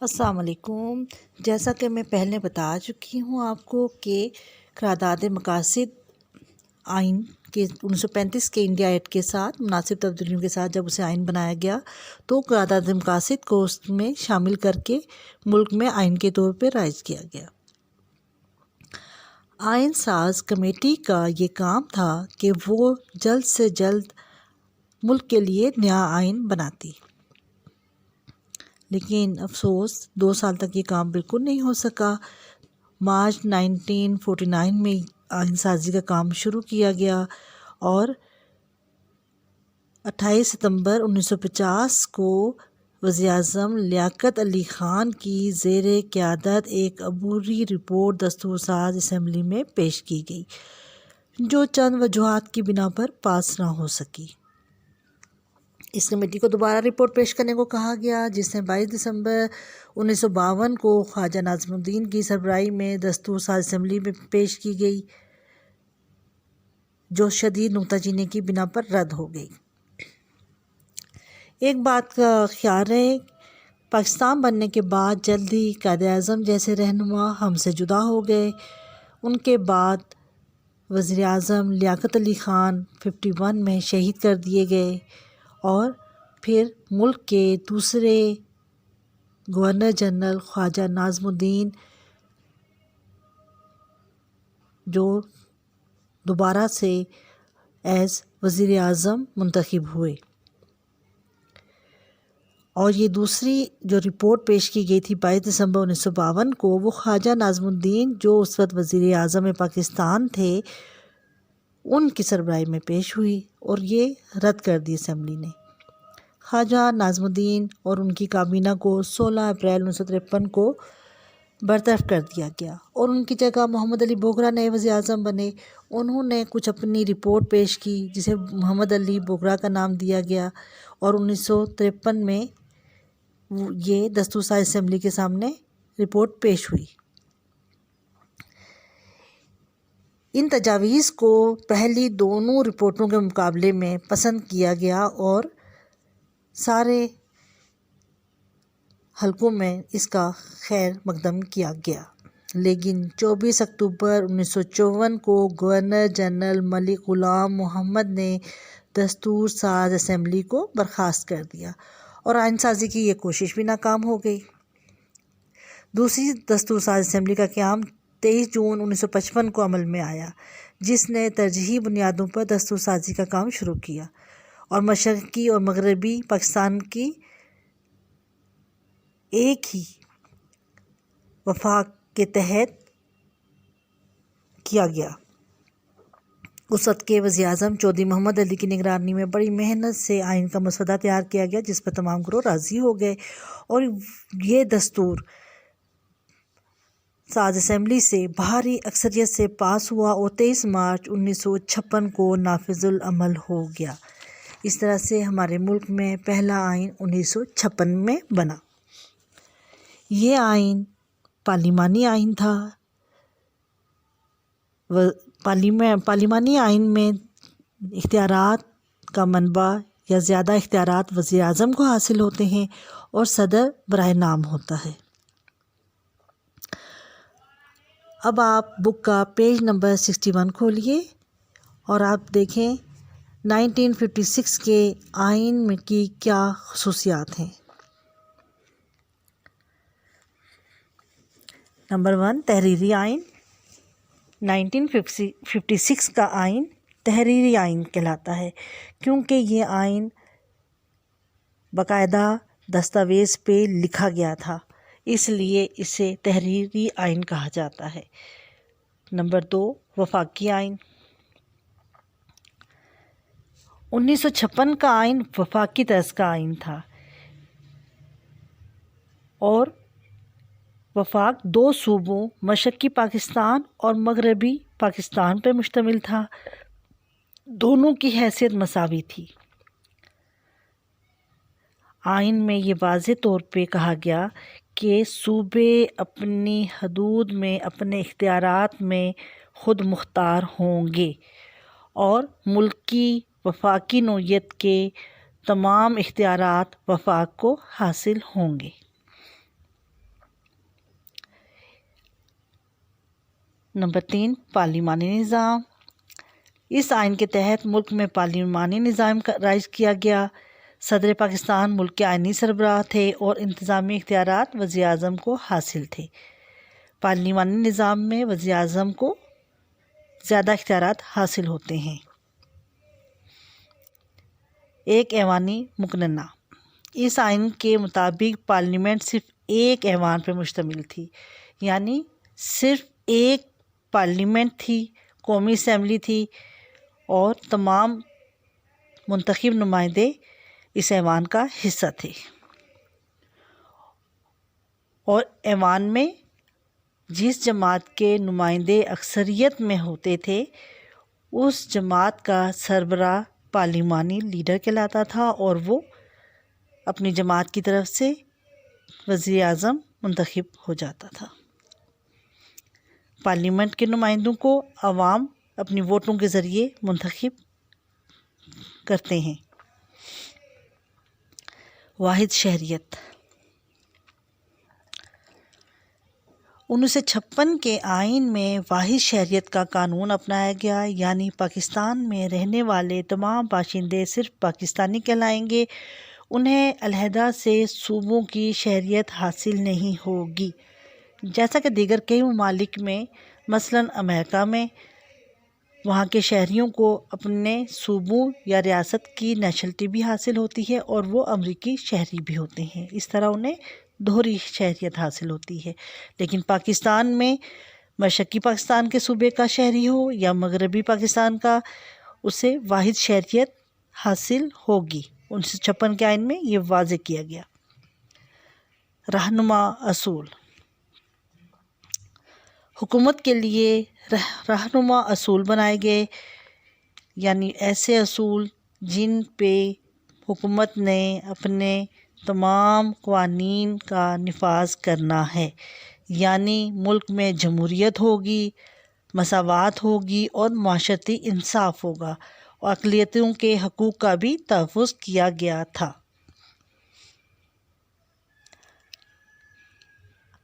السلام علیکم۔ جیسا کہ میں پہلے بتا چکی ہوں آپ کو کہ قرارداد مقاصد آئین کے 1935 کے انڈیا ایکٹ کے ساتھ مناسب تبدیلیوں کے ساتھ جب اسے آئین بنایا گیا تو قرارداد مقاصد کو اس میں شامل کر کے ملک میں آئین کے طور پہ رائج کیا گیا۔ آئین ساز کمیٹی کا یہ کام تھا کہ وہ جلد سے جلد ملک کے لیے نیا آئین بناتی، لیکن افسوس 2 سال تک یہ کام بالکل نہیں ہو سکا۔ مارچ 1949 میں آئین سازی کا کام شروع کیا گیا اور 28 ستمبر 1950 کو وزیر اعظم لیاقت علی خان کی زیر قیادت ایک عبوری رپورٹ دستور ساز اسمبلی میں پیش کی گئی، جو چند وجوہات کی بنا پر پاس نہ ہو سکی۔ اس کمیٹی کو دوبارہ رپورٹ پیش کرنے کو کہا گیا، جس نے 22 دسمبر 1952 کو خواجہ ناظم الدین کی سربراہی میں دستور ساز اسمبلی میں پیش کی گئی، جو شدید نکتہ چینی کی بنا پر رد ہو گئی۔ ایک بات کا خیال رہے، پاکستان بننے کے بعد جلد ہی قائد اعظم جیسے رہنما ہم سے جدا ہو گئے۔ ان کے بعد وزیر اعظم لیاقت علی خان 51 میں شہید کر دیے گئے اور پھر ملک کے دوسرے گورنر جنرل خواجہ ناظم الدین جو دوبارہ سے ایز وزیر اعظم منتخب ہوئے، اور یہ دوسری جو رپورٹ پیش کی گئی تھی 22 دسمبر 1952 کو، وہ خواجہ ناظم الدین جو اس وقت وزیر اعظم پاکستان تھے ان کی سربراہی میں پیش ہوئی اور یہ رد کر دی اسمبلی نے۔ خواجہ ناظم الدین اور ان کی کابینہ کو 16 اپریل 1953 کو برطرف کر دیا گیا اور ان کی جگہ محمد علی بوگرا نئے وزیر اعظم بنے۔ انہوں نے کچھ اپنی رپورٹ پیش کی جسے محمد علی بوگرا کا نام دیا گیا اور 1953 میں یہ دستور ساز اسمبلی کے سامنے رپورٹ پیش ہوئی۔ ان تجاویز کو پہلی دونوں رپورٹوں کے مقابلے میں پسند کیا گیا اور سارے حلقوں میں اس کا خیر مقدم کیا گیا، لیکن 24 اکتوبر 1954 کو گورنر جنرل ملک غلام محمد نے دستور ساز اسمبلی کو برخاست کر دیا اور آئین سازی کی یہ کوشش بھی ناکام ہو گئی۔ دوسری دستور ساز اسمبلی کا قیام 23 جون 1955 کو عمل میں آیا، جس نے ترجیحی بنیادوں پر دستور سازی کا کام شروع کیا اور مشرقی اور مغربی پاکستان کی ایک ہی وفاق کے تحت کیا گیا۔ اس وقت کے وزیر اعظم چودھری محمد علی کی نگرانی میں بڑی محنت سے آئین کا مسودہ تیار کیا گیا، جس پر تمام گروہ راضی ہو گئے اور یہ دستور ساز اسمبلی سے بھاری اکثریت سے پاس ہوا اور 23 مارچ 1956 کو نافذ العمل ہو گیا۔ اس طرح سے ہمارے ملک میں پہلا آئین 1956 میں بنا۔ یہ آئین پارلیمانی آئین تھا۔ پارلیمانی آئین میں اختیارات کا منبع یا زیادہ اختیارات وزیر اعظم کو حاصل ہوتے ہیں اور صدر براہ نام ہوتا ہے۔ اب آپ بک کا پیج نمبر 61 کھولیے اور آپ دیکھیں 1956 کے آئین میں کی کیا خصوصیات ہیں۔ نمبر 1، تحریری آئین۔ 1956 کا آئین تحریری آئین کہلاتا ہے کیونکہ یہ آئین باقاعدہ دستاویز پہ لکھا گیا تھا، اس لیے اسے تحریری آئین کہا جاتا ہے۔ نمبر 2، وفاقی آئین۔ 1956 کا آئین وفاقی طرز کا آئین تھا اور وفاق 2 صوبوں مشرقی پاکستان اور مغربی پاکستان پر مشتمل تھا، دونوں کی حیثیت مساوی تھی۔ آئین میں یہ واضح طور پہ کہا گیا کہ صوبے اپنی حدود میں اپنے اختیارات میں خود مختار ہوں گے اور ملکی وفاقی نوعیت کے تمام اختیارات وفاق کو حاصل ہوں گے۔ نمبر 3 پارلیمانی نظام۔ اس آئین کے تحت ملک میں پارلیمانی نظام رائج کیا گیا۔ صدر پاکستان ملک کے آئینی سربراہ تھے اور انتظامی اختیارات وزیر اعظم کو حاصل تھے۔ پارلیمانی نظام میں وزیر اعظم کو زیادہ اختیارات حاصل ہوتے ہیں۔ ایک ایوانی مقننہ۔ اس آئین کے مطابق پارلیمنٹ صرف ایک ایوان پر مشتمل تھی، یعنی صرف ایک پارلیمنٹ تھی، قومی اسمبلی تھی اور تمام منتخب نمائندے اس ایوان کا حصہ تھے، اور ایوان میں جس جماعت کے نمائندے اکثریت میں ہوتے تھے اس جماعت کا سربراہ پارلیمانی لیڈر کہلاتا تھا، اور وہ اپنی جماعت کی طرف سے وزیر اعظم منتخب ہو جاتا تھا۔ پارلیمنٹ کے نمائندوں کو عوام اپنی ووٹوں کے ذریعے منتخب کرتے ہیں۔ واحد شہریت۔ 1956 کے آئین میں واحد شہریت کا قانون اپنایا گیا، یعنی پاکستان میں رہنے والے تمام باشندے صرف پاکستانی کہلائیں گے، انہیں علیحدہ سے صوبوں کی شہریت حاصل نہیں ہوگی، جیسا کہ دیگر کئی ممالک میں مثلاً امریکہ میں وہاں کے شہریوں کو اپنے صوبوں یا ریاست کی نیشنلٹی بھی حاصل ہوتی ہے اور وہ امریکی شہری بھی ہوتے ہیں، اس طرح انہیں دوہری شہریت حاصل ہوتی ہے۔ لیکن پاکستان میں مشرقی پاکستان کے صوبے کا شہری ہو یا مغربی پاکستان کا، اسے واحد شہریت حاصل ہوگی۔ 1956 کے آئین میں یہ واضح کیا گیا۔ رہنما اصول۔ حکومت کے لیے رہنما اصول بنائے گئے، یعنی ایسے اصول جن پہ حکومت نے اپنے تمام قوانین کا نفاذ کرنا ہے، یعنی ملک میں جمہوریت ہوگی، مساوات ہوگی اور معاشرتی انصاف ہوگا، اور اقلیتوں کے حقوق کا بھی تحفظ کیا گیا تھا۔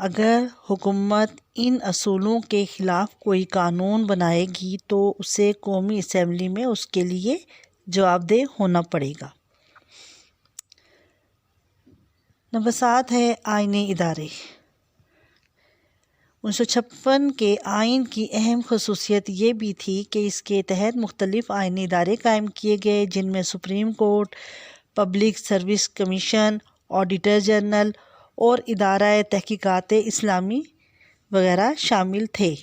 اگر حکومت ان اصولوں کے خلاف کوئی قانون بنائے گی تو اسے قومی اسمبلی میں اس کے لیے جواب دہ ہونا پڑے گا۔ نمبر 7 ہے آئینی ادارے۔ 1956 کے آئین کی اہم خصوصیت یہ بھی تھی کہ اس کے تحت مختلف آئینی ادارے قائم کیے گئے، جن میں supreme court, public service commission, auditor general اور ادارہ تحقیقات اسلامی وغیرہ شامل تھے۔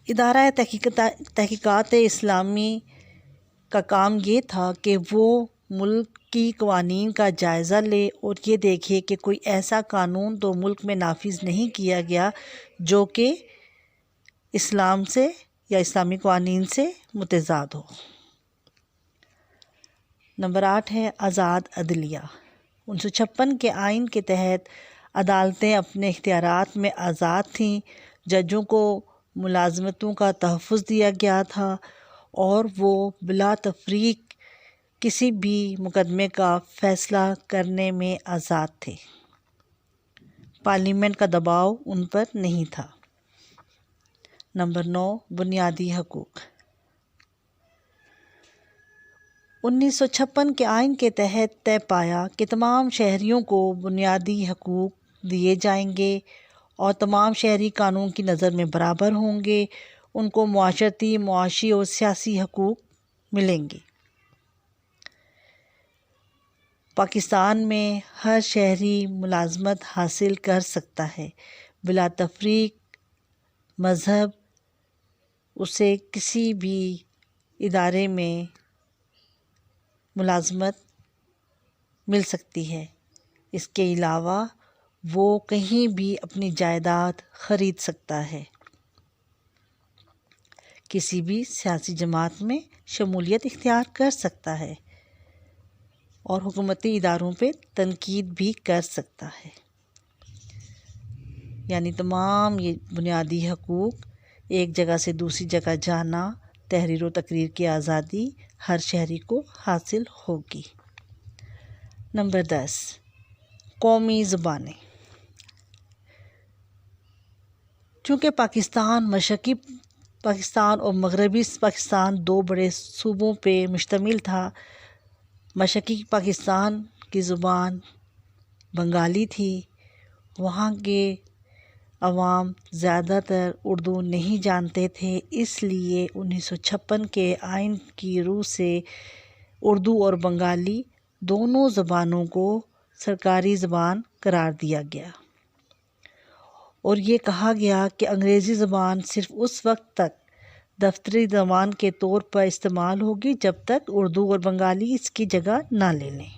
ادارہ تحقیقات اسلامی کا کام یہ تھا کہ وہ ملک کی قوانین کا جائزہ لے اور یہ دیکھے کہ کوئی ایسا قانون تو ملک میں نافذ نہیں کیا گیا جو کہ اسلام سے یا اسلامی قوانین سے متضاد ہو۔ نمبر 8 ہے آزاد عدلیہ۔ 1956 کے آئین کے تحت عدالتیں اپنے اختیارات میں آزاد تھیں، ججوں کو ملازمتوں کا تحفظ دیا گیا تھا اور وہ بلا تفریق کسی بھی مقدمے کا فیصلہ کرنے میں آزاد تھے۔ پارلیمنٹ کا دباؤ ان پر نہیں تھا۔ نمبر 9 بنیادی حقوق۔ 1956 کے آئین کے تحت طے پایا کہ تمام شہریوں کو بنیادی حقوق دیے جائیں گے اور تمام شہری قانون کی نظر میں برابر ہوں گے، ان کو معاشرتی، معاشی اور سیاسی حقوق ملیں گے۔ پاکستان میں ہر شہری ملازمت حاصل کر سکتا ہے بلا تفریق مذہب، اسے کسی بھی ادارے میں ملازمت مل سکتی ہے۔ اس کے علاوہ وہ کہیں بھی اپنی جائیداد خرید سکتا ہے، کسی بھی سیاسی جماعت میں شمولیت اختیار کر سکتا ہے اور حکومتی اداروں پہ تنقید بھی کر سکتا ہے۔ یعنی تمام یہ بنیادی حقوق، ایک جگہ سے دوسری جگہ جانا، تحریر و تقریر کی آزادی ہر شہری کو حاصل ہوگی۔ نمبر 10 قومی زبانیں۔ چونکہ پاکستان مشرقی پاکستان اور مغربی پاکستان دو بڑے صوبوں پہ مشتمل تھا، مشرقی پاکستان کی زبان بنگالی تھی، وہاں کے عوام زیادہ تر اردو نہیں جانتے تھے، اس لیے 1956 کے آئین کی روح سے اردو اور بنگالی دونوں زبانوں کو سرکاری زبان قرار دیا گیا، اور یہ کہا گیا کہ انگریزی زبان صرف اس وقت تک دفتری زبان کے طور پر استعمال ہوگی جب تک اردو اور بنگالی اس کی جگہ نہ لے لیں،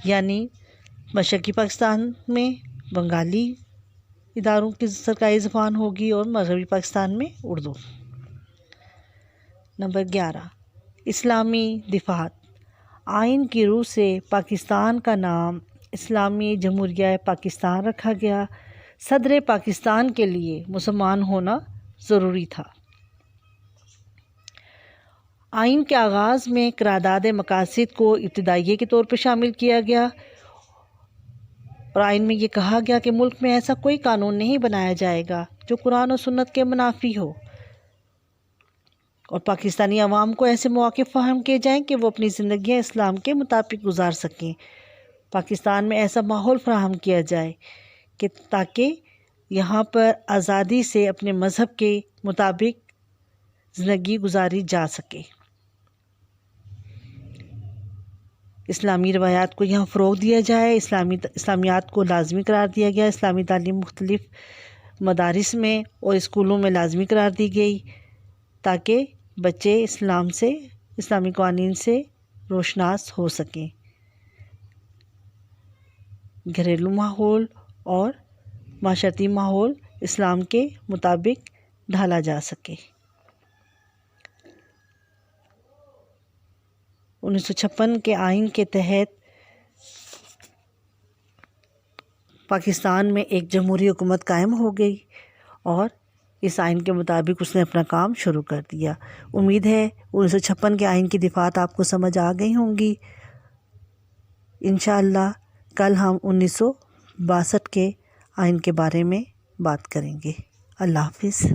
یعنی مشرقی پاکستان میں بنگالی اداروں کی سرکاری زبان ہوگی اور مغربی پاکستان میں اردو۔ نمبر 11، اسلامی دفات۔ آئین کی روح سے پاکستان کا نام اسلامی جمہوریہ پاکستان رکھا گیا۔ صدر پاکستان کے لیے مسلمان ہونا ضروری تھا۔ آئین کے آغاز میں قرارداد مقاصد کو ابتدائیے کے طور پر شامل کیا گیا، اور آئین میں یہ کہا گیا کہ ملک میں ایسا کوئی قانون نہیں بنایا جائے گا جو قرآن و سنت کے منافی ہو، اور پاکستانی عوام کو ایسے مواقع فراہم کیے جائیں کہ وہ اپنی زندگیاں اسلام کے مطابق گزار سکیں۔ پاکستان میں ایسا ماحول فراہم کیا جائے کہ تاکہ یہاں پر آزادی سے اپنے مذہب کے مطابق زندگی گزاری جا سکے۔ اسلامی روایات کو یہاں فروغ دیا جائے، اسلامیات کو لازمی قرار دیا گیا۔ اسلامی تعلیم مختلف مدارس میں اور اسکولوں میں لازمی قرار دی گئی تاکہ بچے اسلامی قوانین سے روشناس ہو سکیں۔ گھریلو ماحول اور معاشرتی ماحول اسلام کے مطابق ڈھالا جا سکے۔ 1956 کے آئین کے تحت پاکستان میں ایک جمہوری حکومت قائم ہو گئی، اور اس آئین کے مطابق اس نے اپنا کام شروع کر دیا۔ امید ہے 1956 کے آئین کی دفعات آپ کو سمجھ آ گئی ہوں گی۔ انشاءاللہ کل ہم 1962 کے آئین کے بارے میں بات کریں گے۔ اللہ حافظ۔